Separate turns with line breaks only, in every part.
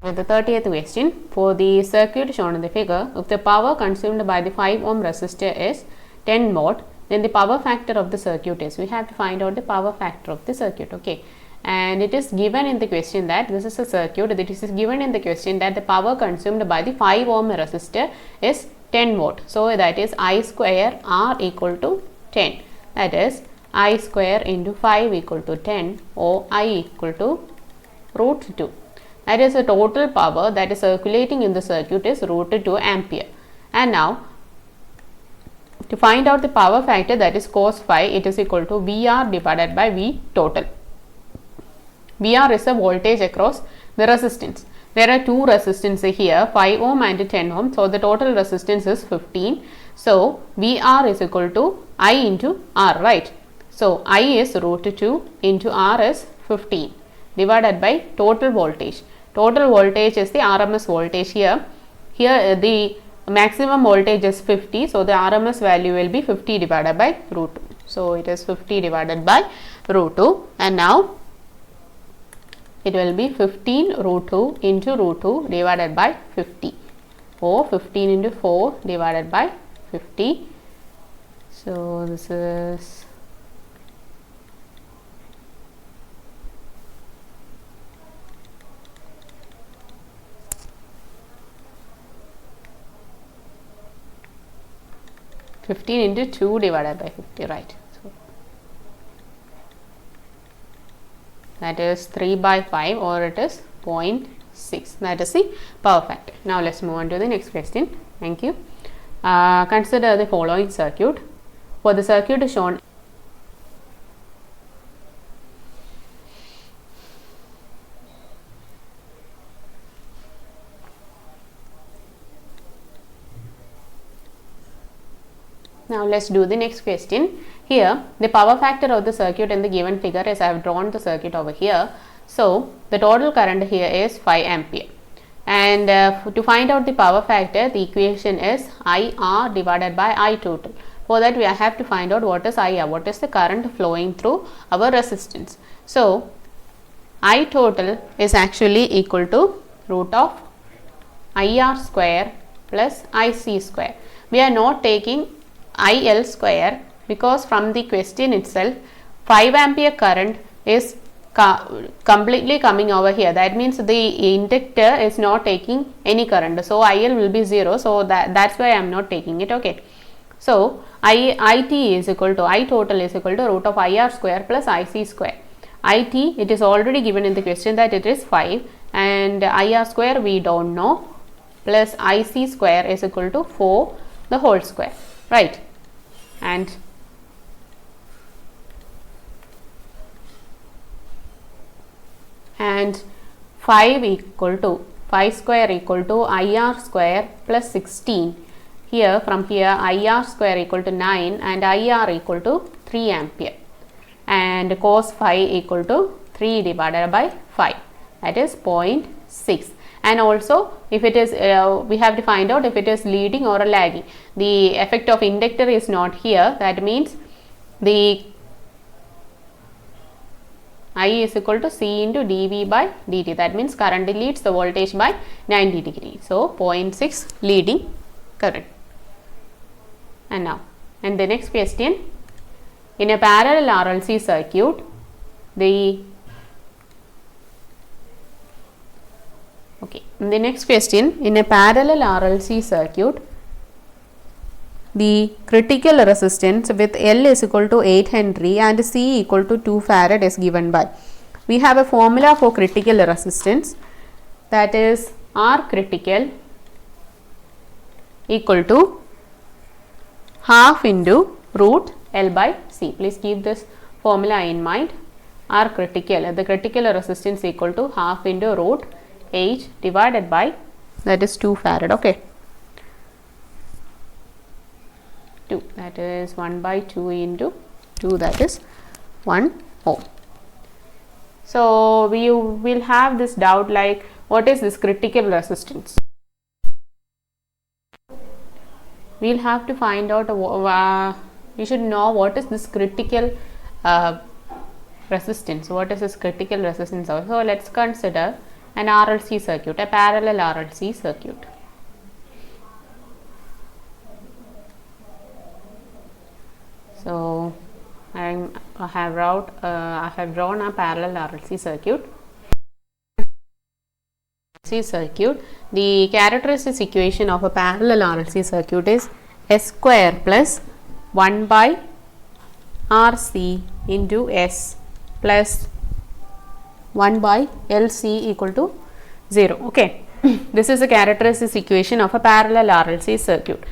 With the 30th question, for the circuit shown in the figure, if the power consumed by the 5 ohm resistor is 10 watt, then the power factor of the circuit is, we have to find out the power factor of the circuit, okay. And it is given in the question that this is a circuit, that is given in the question that the power consumed by the 5 ohm resistor is 10 watt. So that is I square R equal to 10. That is I square into 5 equal to 10, or I equal to root 2. That is the total power that is circulating in the circuit is root 2 ampere. And now to find out the power factor, that is cos phi, it is equal to VR divided by V total. VR is a voltage across the resistance. There are two resistances here, 5 ohm and 10 ohm. So the total resistance is 15. So VR is equal to I into R, right? So I is root 2 into R is 15 divided by total voltage. Total voltage is the RMS voltage here. Here the maximum voltage is 50. So the RMS value will be 50 divided by root 2. So it is 50 divided by root 2. And now it will be 15 root 2 into root 2 divided by 50. Or 15 into 4 divided by 50. So this is 15 into 2 divided by 50, right? So that is 3 by 5, or it is 0.6. That is the power factor. Now let's move on to the next question. Thank you. Consider the following circuit. For the circuit shown, now let's do the next question. Here the power factor of the circuit in the given figure is, I have drawn the circuit over here. So the total current here is 5 ampere. And to find out the power factor, the equation is IR divided by I total. For that we have to find out what is IR, what is the current flowing through our resistance. So I total is actually equal to root of IR square plus IC square. We are not taking IL square because from the question itself 5 ampere current is completely coming over here. That means the inductor is not taking any current. So IL will be 0. So that's why I am not taking it, okay. So IT is equal to, I total is equal to root of IR square plus IC square. IT, it is already given in the question that it is 5, and IR square we don't know, plus IC square is equal to 4 the whole square, right? And 5 equal to 5 square equal to IR square plus 16. Here from here IR square equal to 9 and IR equal to 3 ampere, and cos phi equal to 3 divided by 5, that is 0.6. And also if it is we have to find out if it is leading or lagging. The effect of inductor is not here. That means the I is equal to C into dV by dt. That means current leads the voltage by 90 degree. So 0.6 leading current. And now, and the next question, in a parallel RLC circuit, the next question, in a parallel RLC circuit, the critical resistance with L is equal to 8 Henry and C equal to 2 Farad is given by. We have a formula for critical resistance, that is R critical equal to half into root L by C. Please keep this formula in mind. R critical, the critical resistance equal to half into root H divided by, that is 2 Farad, okay. 2, that is 1 by 2 into 2, that is 1 ohm. So we will have this doubt like, what is this critical resistance? We will have to find out, we should know what is this critical resistance. What is this critical resistance? So let's consider an RLC circuit, a parallel RLC circuit. So I have drawn a parallel RLC circuit. The characteristic equation of a parallel RLC circuit is S square plus 1 by RC into S plus 1 by LC equal to 0. Okay. This is the characteristic equation of a parallel RLC circuit,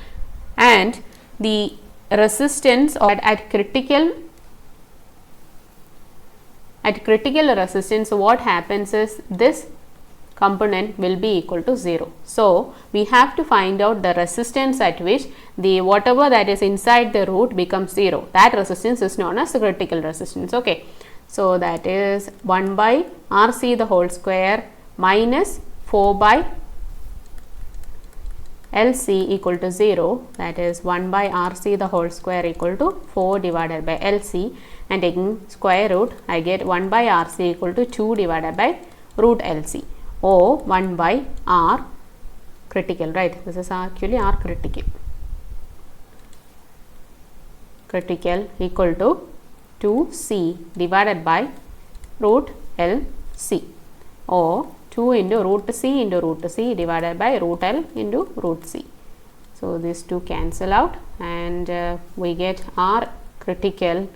and the resistance at critical resistance, what happens is this component will be equal to 0. So we have to find out the resistance at which the whatever that is inside the root becomes 0. That resistance is known as the critical resistance. Okay. So that is 1 by RC the whole square minus 4 by LC equal to 0, that is 1 by RC the whole square equal to 4 divided by LC, and taking square root I get 1 by RC equal to 2 divided by root LC, or 1 by R critical, right? This is actually R critical equal to 2C divided by root LC, or 2 into root C divided by root L into root C. So these two cancel out, and we get R critical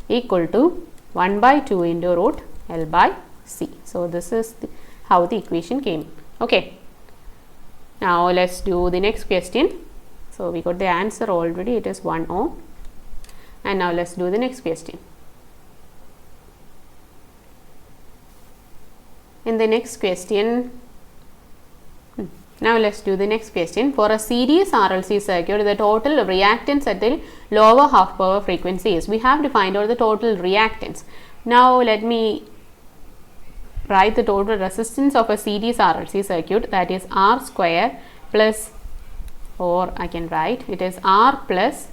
equal to 1 by 2 into root L by C. So this is how the equation came. Okay. Now let's do the next question. So we got the answer already, it is 1 ohm. And now let's do the next question. In the next question, now let's do the next question. For a series RLC circuit, the total reactance at the lower half power frequency is, we have to find out the total reactance. Now let me write the total resistance of a series RLC circuit, that is R square plus, or I can write it is R plus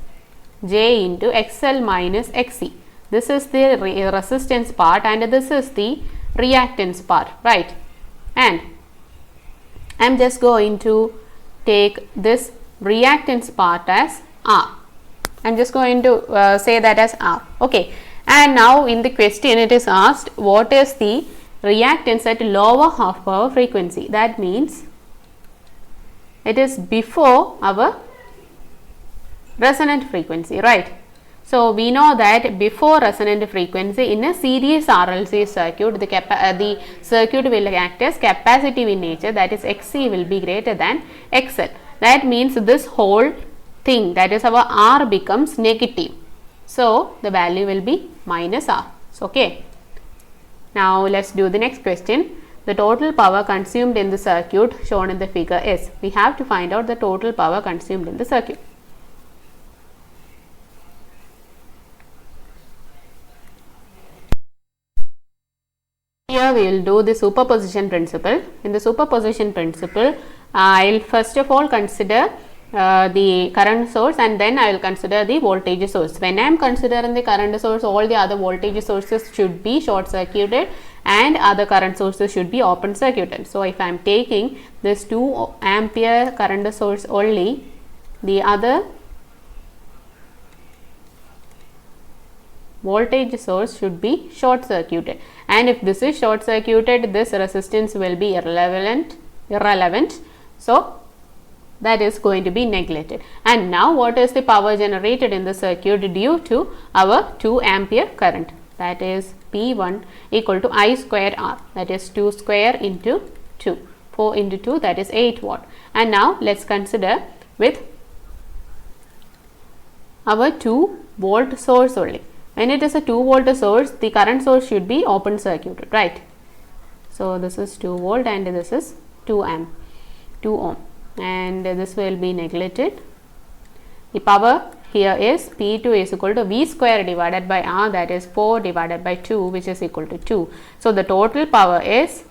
J into XL minus XC. This is the resistance part and this is the reactance part, right? And I am just going to take this reactance part as R. I am just going to say that as R. Okay. And now in the question it is asked what is the reactance at lower half power frequency. That means it is before our resonant frequency, right? So we know that before resonant frequency in a series RLC circuit, the circuit will act as capacitive in nature, that is XC will be greater than XL. That means this whole thing, that is our R, becomes negative. So the value will be minus R. So, okay. Now let's do the next question. The total power consumed in the circuit shown in the figure is, we have to find out the total power consumed in the circuit. Here we will do the superposition principle. In the superposition principle, I will first of all consider the current source and then I will consider the voltage source. When I am considering the current source, all the other voltage sources should be short circuited and other current sources should be open circuited. So if I am taking this 2 ampere current source only, the other voltage source should be short circuited, and if this is short circuited, this resistance will be irrelevant. So that is going to be neglected. And now what is the power generated in the circuit due to our 2 ampere current? That is P1 equal to I square R, that is 2 square into 2, 4 into 2, that is 8 watt. And now let's consider with our 2 volt source only. When it is a 2 volt source, the current source should be open circuited, right? So this is 2 volt and this is 2 ohm, and this will be neglected. The power here is P2 is equal to V square divided by R, that is 4 divided by 2, which is equal to 2. So the total power is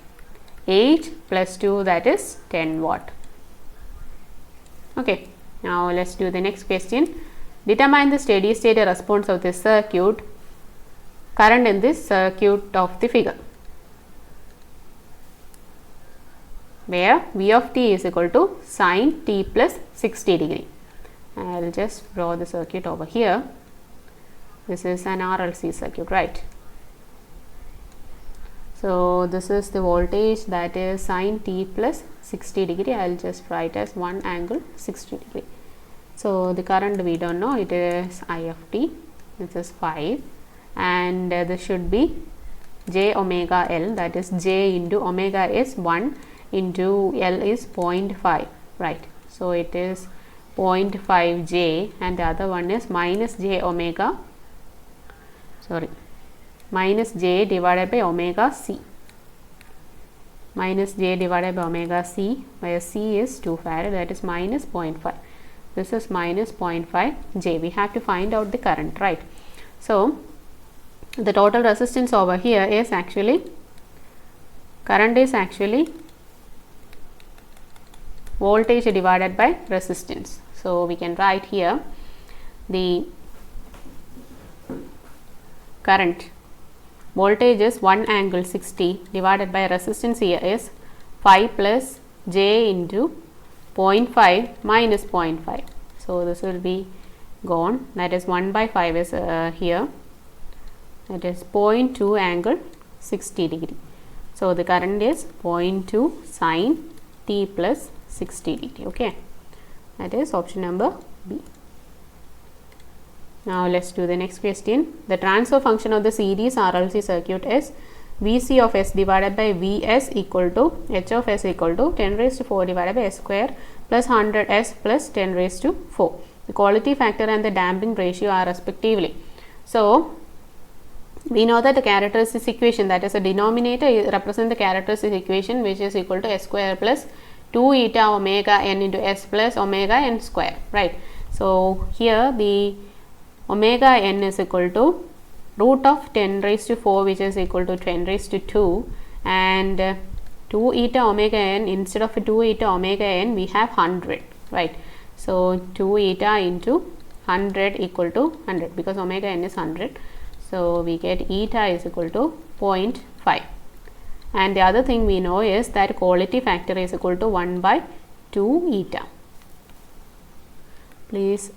8 plus 2, that is 10 watt. Okay. Now let's do the next question. Determine the steady state response of this circuit, current in this circuit of the figure. where V of t is equal to sine t plus 60 degree. I will just draw the circuit over here. This is an RLC circuit, right? So this is the voltage that is sine t plus 60 degree. I will just write as 1 angle 60 degree. So the current we don't know, it is I of t, this is 5, and this should be j omega L, that is j into omega is 1 into L is 0.5, right? So it is 0.5 j, and the other one is minus j omega, sorry, minus j divided by omega c, minus j divided by omega c, where c is 2 farad, that is minus 0.5. This is minus 0.5 j. We have to find out the current, right? So the total resistance over here is actually, current is actually voltage divided by resistance. So we can write here the current, voltage is 1 angle 60 divided by resistance here is 5 plus j into 0.5 minus 0.5. So this will be gone, that is 1 by 5 is here, that is 0.2 angle 60 degree. So the current is 0.2 sine t plus 60 degree. Okay, that is option number B. Now let's do the next question. The transfer function of the series RLC circuit is Vc of s divided by Vs equal to h of s equal to 10 raised to 4 divided by s square plus 100 s plus 10 raised to 4. The quality factor and the damping ratio are respectively. So we know that the characteristic equation, that is a denominator, represent the characteristic equation which is equal to s square plus 2 eta omega n into s plus omega n square, right? So here the omega n is equal to root of 10 raised to 4, which is equal to 10 raised to 2, and 2 eta omega n, instead of 2 eta omega n we have 100, right? So 2 eta into 100 equal to 100, because omega n is 100. So we get eta is equal to 0.5. And the other thing we know is that quality factor is equal to 1 by 2 eta. Please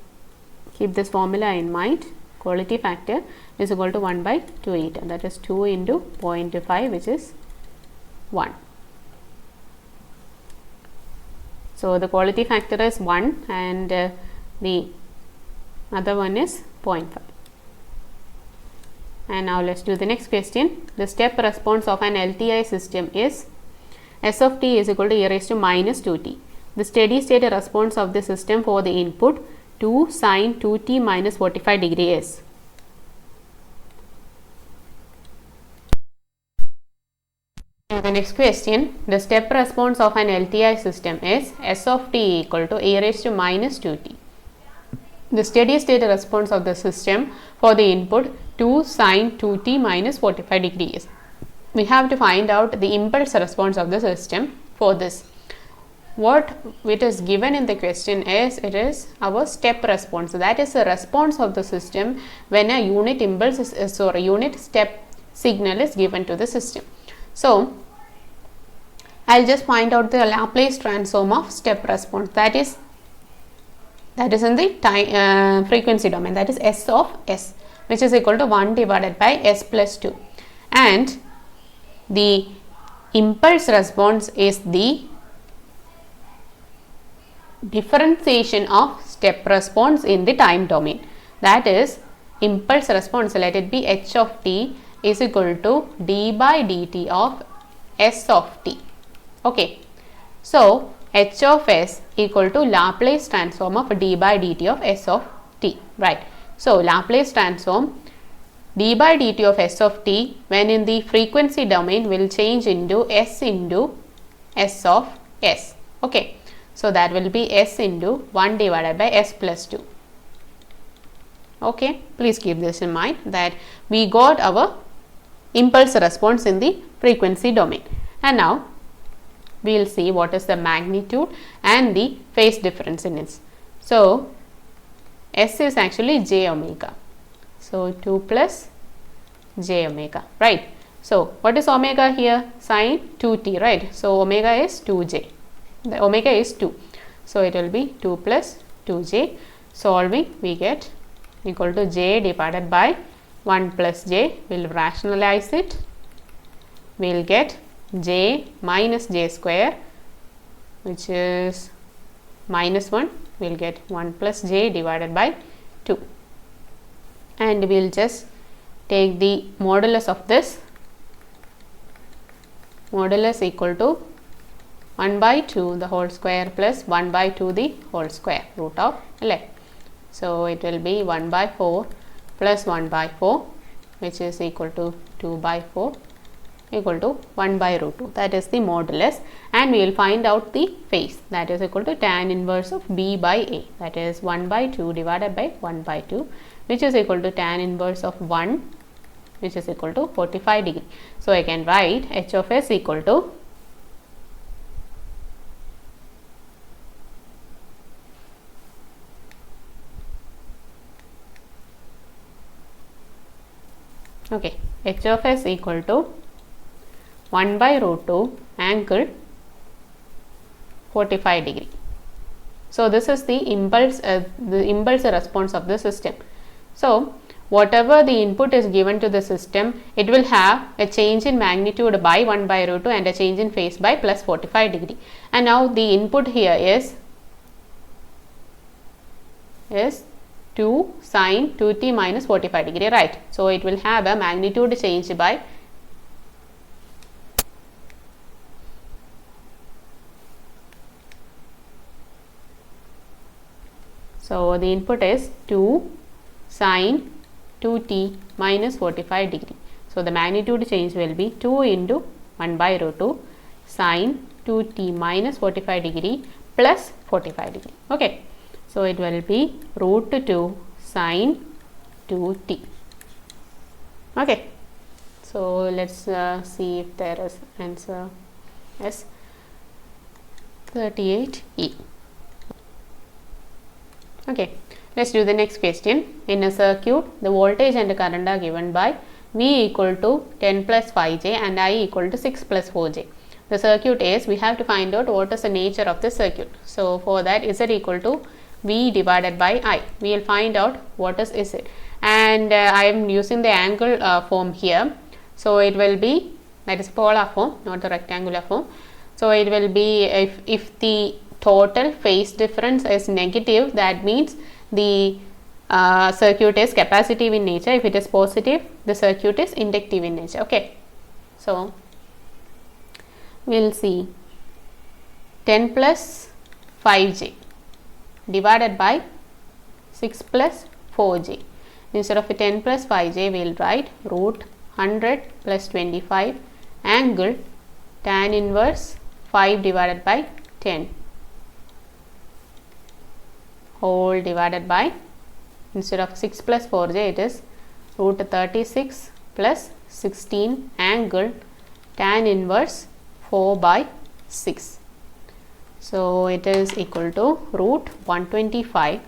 keep this formula in mind. Quality factor is equal to 1 by 2 eta, that is 2 into 0.5, which is 1. So the quality factor is 1 and the other one is 0.5. And now let's do the next question. The step response of an LTI system is S of t is equal to e raised to minus 2t. The steady state response of the system for the input 2 sine 2t minus 45 degree is. Now the next question, the step response of an LTI system is S of t equal to e raised to minus 2t. The steady state response of the system for the input 2 sine 2t minus 45 degree is. We have to find out the impulse response of the system for this. What it is given in the question is, it is our step response. That is the response of the system when a unit impulse is, or a unit step signal is given to the system. So I'll just find out the Laplace transform of step response. That is in the time frequency domain. That is S of s, which is equal to 1 divided by s plus 2, and the impulse response is the differentiation of step response in the time domain. That is impulse response, let it be h of t is equal to d by dt of s of t. Okay, so h of s equal to Laplace transform of d by dt of s of t, right? So Laplace transform d by dt of s of t when in the frequency domain will change into s of s. Okay, so that will be s into 1 divided by s plus 2. Okay, please keep this in mind that we got our impulse response in the frequency domain. And now we will see what is the magnitude and the phase difference in it. So s is actually j omega. So 2 plus j omega, right? So what is omega here? Sine 2t, right? So omega is 2j. The omega is 2. So it will be 2 plus 2j. Solving, we get equal to j divided by 1 plus j. We'll rationalize it. We'll get j minus j square, which is minus 1. We'll get 1 plus j divided by 2. And we'll just take the modulus of this. Modulus equal to 1 by 2 the whole square plus 1 by 2 the whole square, root of 11. So it will be 1 by 4 plus 1 by 4, which is equal to 2 by 4 equal to 1 by root 2. That is the modulus, and we will find out the phase, that is equal to tan inverse of b by a, that is 1 by 2 divided by 1 by 2, which is equal to tan inverse of 1, which is equal to 45 degree. So I can write h of s equal to h of s equal to 1 by root 2 angle 45 degree. So this is the impulse response of the system. So whatever the input is given to the system, it will have a change in magnitude by 1 by root 2 and a change in phase by plus 45 degree. And now the input here is 2 sine 2t minus 45 degree, right? So it will have a magnitude change by so the input is 2 sine 2t minus 45 degree. So the magnitude change will be 2 into 1 by root 2 sine 2t minus 45 degree plus 45 degree. Okay. So it will be root 2 sine 2t. Okay. So let's see if there is answer as 38E. Okay. Let's do the next question. In a circuit, the voltage and the current are given by V equal to 10 plus 5j and I equal to 6 plus 4j. The circuit is, we have to find out what is the nature of the circuit. So for that, Z equal to V divided by I. We will find out what is Z. And I am using the angle form here. So it will be, that is polar form, not the rectangular form. So it will be, if the total phase difference is negative, that means the circuit is capacitive in nature. If it is positive, the circuit is inductive in nature. Okay. So we will see 10 plus 5j divided by 6 plus 4j. Instead of 10 plus 5j, we will write root 100 plus 25 angle tan inverse 5 divided by 10 whole divided by, instead of 6 plus 4j, it is root 36 plus 16 angle tan inverse 4 by 6. So it is equal to root 125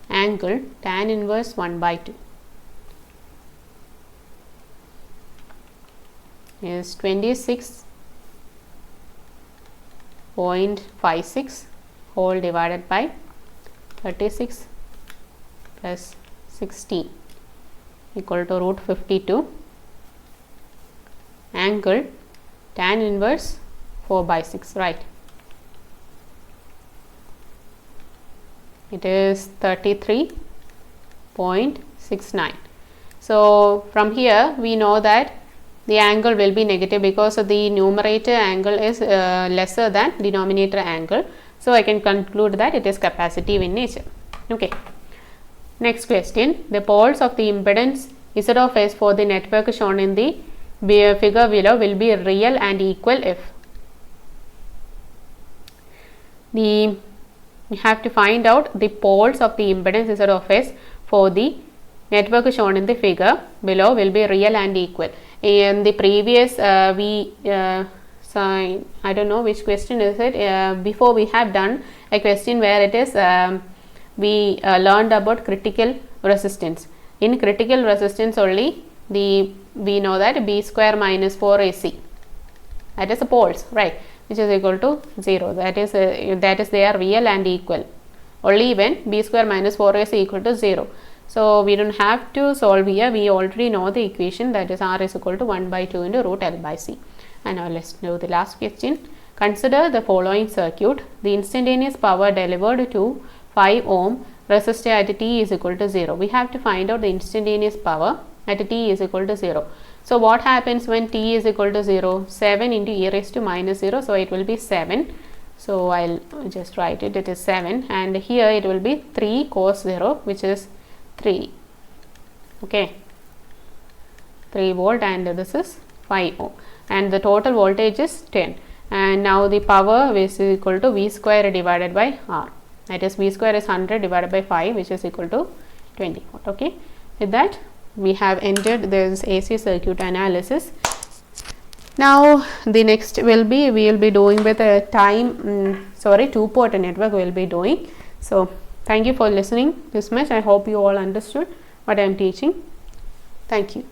angle tan inverse 1 by 2 is 26.56 whole divided by 36 plus 16 equal to root 52 angle tan inverse 4 by 6, right? It is 33.69. So from here we know that the angle will be negative because the numerator angle is lesser than denominator angle. So I can conclude that it is capacitive in nature. Okay. Next question. The poles of the impedance Z of S for the network shown in the figure below will be real and equal if we have to find out the poles of the impedance Z of S for the network shown in the figure below will be real and equal. In the previous so I don't know which question is it. Before we have done a question where it is we learned about critical resistance. In critical resistance only the we know that b square minus 4ac, that is the poles, right, which is equal to 0. That is they are real and equal only when b square minus 4ac equal to 0. So we don't have to solve here, we already know the equation, that is r is equal to 1 by 2 into root L by c. And now let's do the last question. Consider the following circuit. The instantaneous power delivered to 5 ohm resistor at t is equal to 0. We have to find out the instantaneous power at t is equal to 0. So what happens when t is equal to 0? 7 into e raised to minus 0. So it will be 7. So I'll just write it. It is 7. And here it will be 3 cos 0, which is 3. Okay. 3 volt, and this is 5 ohm. And the total voltage is 10. And now the power is equal to v square divided by r. That is v square is 100 divided by 5, which is equal to 20 watt. Okay. With that, we have ended this AC circuit analysis. Now the next will be, we will be doing with a two-port network we will be doing. So thank you for listening this much. I hope you all understood what I am teaching. Thank you.